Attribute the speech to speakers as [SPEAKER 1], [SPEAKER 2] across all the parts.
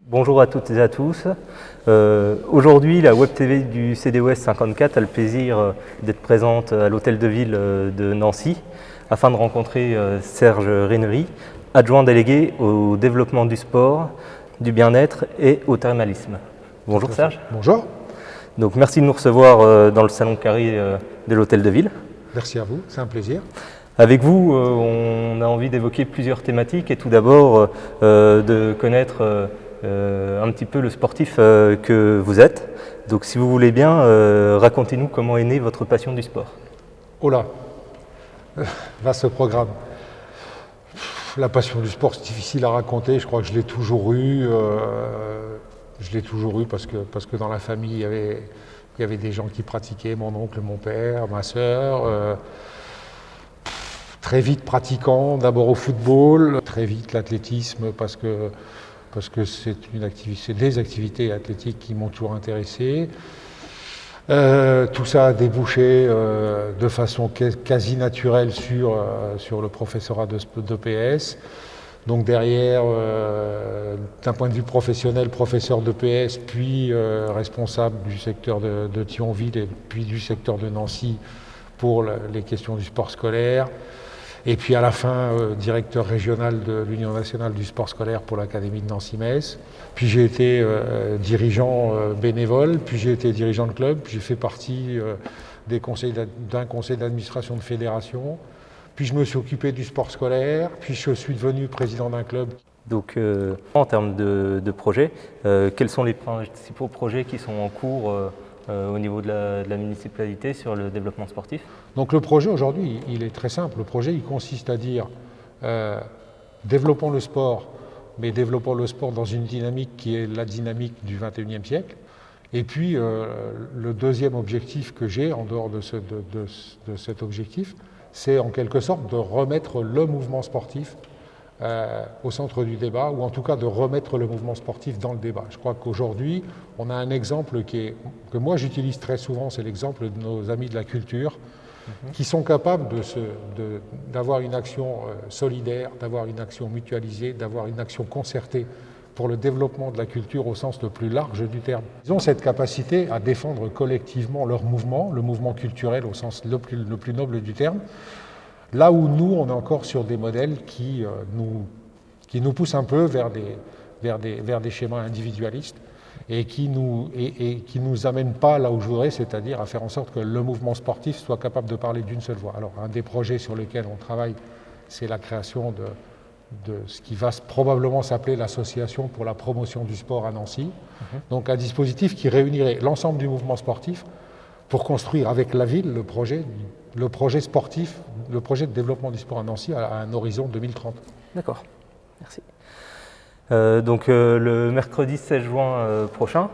[SPEAKER 1] Bonjour à toutes et à tous. Aujourd'hui, la Web TV du CDOS 54 a le plaisir d'être présente à l'Hôtel de Ville de Nancy afin de rencontrer Serge Reynery, adjoint délégué au développement du sport, du bien-être et au thermalisme. Bonjour Serge.
[SPEAKER 2] Bonjour.
[SPEAKER 1] Donc merci de nous recevoir dans le salon carré de l'Hôtel de Ville.
[SPEAKER 2] Merci à vous, c'est un plaisir.
[SPEAKER 1] Avec vous, on a envie d'évoquer plusieurs thématiques et tout d'abord de connaître un petit peu le sportif que vous êtes. Donc si vous voulez bien, racontez-nous comment est née votre passion du sport.
[SPEAKER 2] Oh là, vaste programme. La passion du sport, c'est difficile à raconter, je crois que je l'ai toujours eu. Parce que dans la famille, il y avait des gens qui pratiquaient, mon oncle, mon père, ma sœur. Très vite pratiquant, d'abord au football, très vite l'athlétisme parce que c'est des activités athlétiques qui m'ont toujours intéressé. Tout ça a débouché de façon quasi naturelle sur le professorat de PS. Donc derrière, d'un point de vue professionnel, professeur de PS, puis responsable du secteur de Thionville et puis du secteur de Nancy pour les questions du sport scolaire. Et puis à la fin, directeur régional de l'Union nationale du sport scolaire pour l'Académie de Nancy-Metz. Puis j'ai été dirigeant bénévole, puis j'ai été dirigeant de club, puis j'ai fait partie d'un conseil d'administration de fédération. Puis je me suis occupé du sport scolaire, puis je suis devenu président d'un club.
[SPEAKER 1] Donc en termes de projets, quels sont les principaux projets qui sont en cours au niveau de la municipalité sur le développement sportif?
[SPEAKER 2] Donc le projet aujourd'hui, il est très simple. Le projet, il consiste à dire développons le sport, mais développons le sport dans une dynamique qui est la dynamique du XXIe siècle. Et puis le deuxième objectif que j'ai, en dehors de cet objectif, c'est en quelque sorte de remettre le mouvement sportif au centre du débat, ou en tout cas de remettre le mouvement sportif dans le débat. Je crois qu'aujourd'hui, on a un exemple que moi j'utilise très souvent, c'est l'exemple de nos amis de la culture, qui sont capables d'avoir une action solidaire, d'avoir une action mutualisée, d'avoir une action concertée pour le développement de la culture au sens le plus large du terme. Ils ont cette capacité à défendre collectivement leur mouvement, le mouvement culturel au sens le plus noble du terme, là où nous, on est encore sur des modèles qui nous poussent un peu vers des schémas individualistes et qui nous amènent pas là où je voudrais, c'est-à-dire à faire en sorte que le mouvement sportif soit capable de parler d'une seule voix. Alors, un des projets sur lesquels on travaille, c'est la création de ce qui va probablement s'appeler l'association pour la promotion du sport à Nancy. Donc un dispositif qui réunirait l'ensemble du mouvement sportif pour construire avec la ville le projet sportif, le projet de développement du sport à Nancy à un horizon 2030.
[SPEAKER 1] D'accord, merci. Donc le mercredi 16 juin prochain,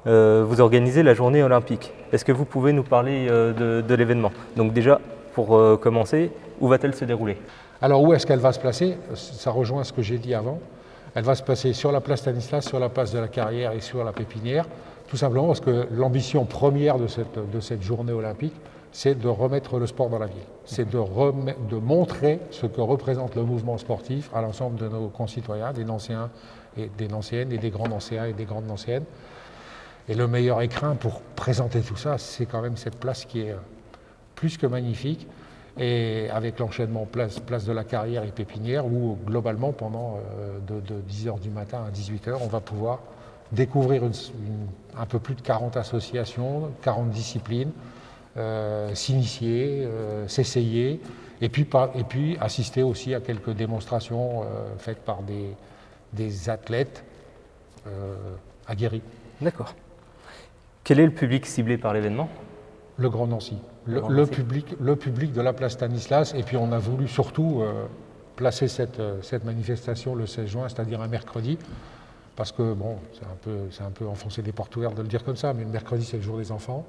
[SPEAKER 1] vous organisez la journée olympique. Est-ce que vous pouvez nous parler de l'événement? Donc déjà, pour commencer, où va-t-elle se dérouler?
[SPEAKER 2] Alors où est-ce qu'elle va se placer? Ça rejoint ce que j'ai dit avant. Elle va se placer sur la place Stanislas, sur la place de la Carrière et sur la Pépinière, tout simplement parce que l'ambition première de cette journée olympique, c'est de remettre le sport dans la ville. C'est de montrer ce que représente le mouvement sportif à l'ensemble de nos concitoyens, des Nancéens et des Nancéennes, et des grands Nancéens et des grandes Nancéennes. Et le meilleur écrin pour présenter tout ça, c'est quand même cette place qui est plus que magnifique, et avec l'enchaînement place de la Carrière et Pépinière, où globalement, pendant de 10h du matin à 18h, on va pouvoir découvrir un peu plus de 40 associations, 40 disciplines, s'initier, s'essayer, et puis assister aussi à quelques démonstrations faites par des athlètes aguerris.
[SPEAKER 1] D'accord. Quel est le public ciblé par l'événement?
[SPEAKER 2] Le Grand Nancy. Le public de la place Stanislas, et puis on a voulu surtout placer cette manifestation le 16 juin, c'est-à-dire un mercredi, parce que bon, c'est un peu enfoncer des portes ouvertes de le dire comme ça, mais le mercredi c'est le jour des enfants.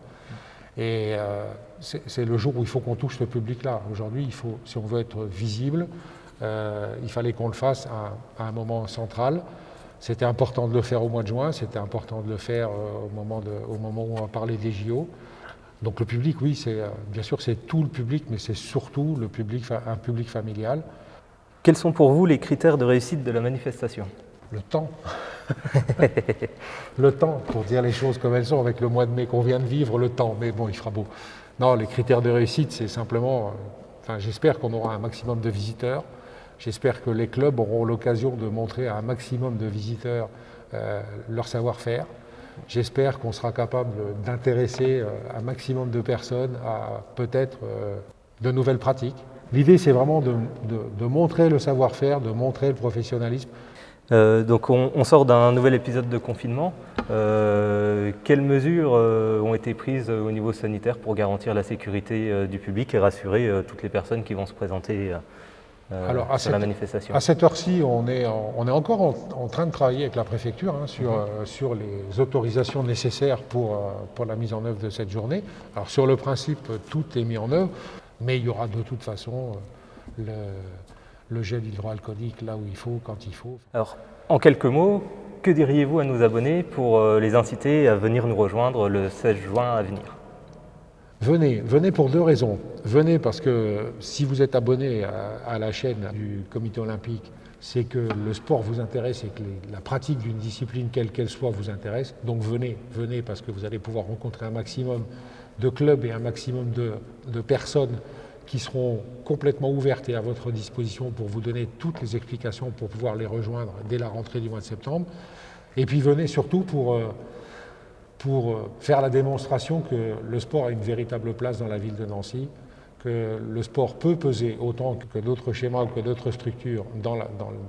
[SPEAKER 2] Et c'est le jour où il faut qu'on touche ce public-là. Aujourd'hui, si on veut être visible, il fallait qu'on le fasse à un moment central. C'était important de le faire au mois de juin, c'était important de le faire au moment où on va parler des JO. Donc le public, oui, bien sûr c'est tout le public, mais c'est surtout un public familial.
[SPEAKER 1] Quels sont pour vous les critères de réussite de la manifestation?
[SPEAKER 2] Le temps. Le temps, pour dire les choses comme elles sont, avec le mois de mai qu'on vient de vivre, le temps, mais bon, il fera beau. Non, les critères de réussite, c'est simplement, j'espère qu'on aura un maximum de visiteurs, j'espère que les clubs auront l'occasion de montrer à un maximum de visiteurs leur savoir-faire, j'espère qu'on sera capable d'intéresser un maximum de personnes à peut-être de nouvelles pratiques. L'idée, c'est vraiment de montrer le savoir-faire, de montrer le professionnalisme.
[SPEAKER 1] Donc on sort d'un nouvel épisode de confinement. Quelles mesures ont été prises au niveau sanitaire pour garantir la sécurité du public et rassurer toutes les personnes qui vont se présenter sur la manifestation?
[SPEAKER 2] À cette heure-ci, on est encore en train de travailler avec la préfecture sur les autorisations nécessaires pour la mise en œuvre de cette journée. Alors sur le principe, tout est mis en œuvre, mais il y aura de toute façon le gel hydroalcoolique là où il faut, quand il faut.
[SPEAKER 1] Alors, en quelques mots, que diriez-vous à nos abonnés pour les inciter à venir nous rejoindre le 16 juin à venir?
[SPEAKER 2] Venez pour deux raisons. Venez parce que si vous êtes abonné à la chaîne du Comité olympique, c'est que le sport vous intéresse et que la pratique d'une discipline, quelle qu'elle soit, vous intéresse. Donc venez parce que vous allez pouvoir rencontrer un maximum de clubs et un maximum de personnes qui seront complètement ouvertes et à votre disposition pour vous donner toutes les explications pour pouvoir les rejoindre dès la rentrée du mois de septembre. Et puis venez surtout pour faire la démonstration que le sport a une véritable place dans la ville de Nancy, que le sport peut peser autant que d'autres schémas ou que d'autres structures dans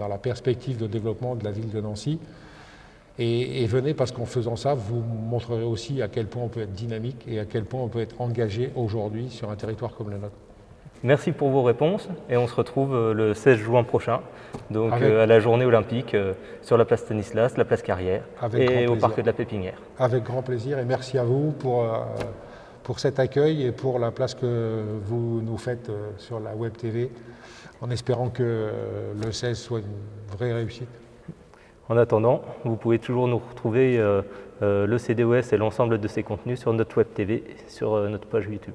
[SPEAKER 2] la perspective de développement de la ville de Nancy. Et venez parce qu'en faisant ça, vous montrerez aussi à quel point on peut être dynamique et à quel point on peut être engagé aujourd'hui sur un territoire comme le nôtre.
[SPEAKER 1] Merci pour vos réponses et on se retrouve le 16 juin prochain, donc à la journée olympique sur la place Stanislas, la place Carrière et au parc de la Pépinière.
[SPEAKER 2] Avec grand plaisir et merci à vous pour cet accueil et pour la place que vous nous faites sur la Web TV, en espérant que le 16 soit une vraie réussite.
[SPEAKER 1] En attendant, vous pouvez toujours nous retrouver le CDOS et l'ensemble de ses contenus sur notre Web TV, sur notre page YouTube.